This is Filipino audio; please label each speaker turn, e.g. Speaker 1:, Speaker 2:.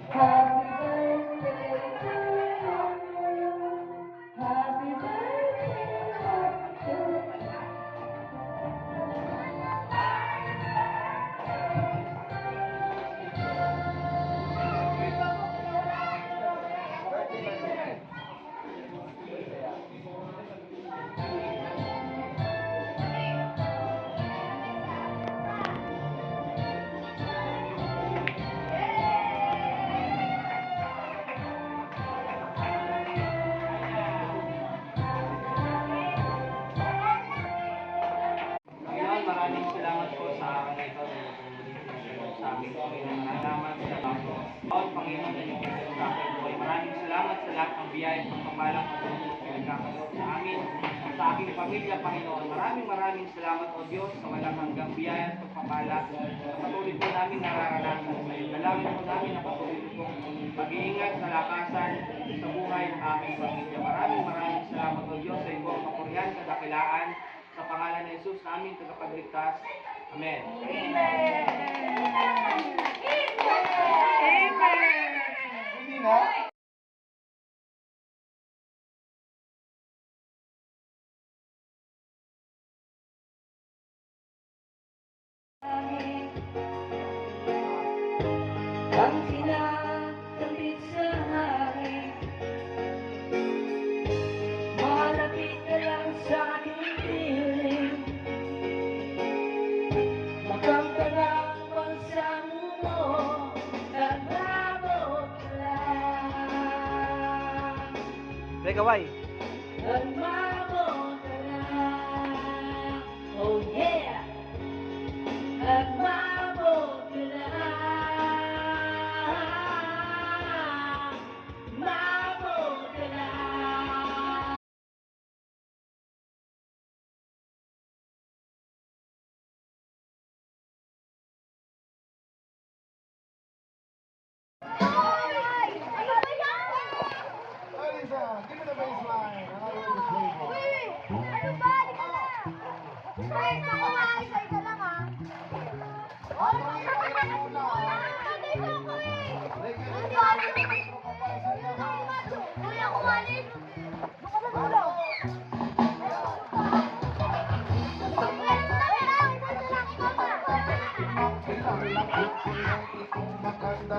Speaker 1: Happy birthday to you. Happy birthday, happy
Speaker 2: Panginoon, maraming salamat po sa araw na ito sa amin, Panginoon. Salamat sa bago. Panginoon, na yung sa akin po. Maraming salamat sa lahat ng biyaya at pagpapalang at pinagkakaroon sa amin, sa aking pamilya, Panginoon. Maraming salamat, O Diyos, sa walang hanggang biyaya at pagpapala sa patuloy po namin nararanasan sa iyo. Dalawin po namin na patuloy po pag-iingat, kalakasan sa buhay ng aming pamilya. Maraming salamat, O Diyos, sa iyong kapurihan, kadakilaan, sa pangalan ng Jesus namin tagapagligtas. Amen.
Speaker 3: Hindi na.
Speaker 1: ang sinasambit sa hangin. Malapit ka lang sa aking piling. Makamtangang pagsamo mo, nagmamot ka lang.
Speaker 2: Teka, why?
Speaker 1: Nagmamot ka lang. Oh yeah! Nagmamot ka lang. Mamot ka lang.
Speaker 3: Oh, Lisa, give me the baseline. And I will the table.
Speaker 4: Ano ba? Di ka na! Guys, ako maalis sa isa lang ha. Oh, magkakaroon ako na. Nandito ako eh. Hindi ako. Kuya, ako maalis. Doon ka sa dulo.
Speaker 3: Kailangan lang ito makanda.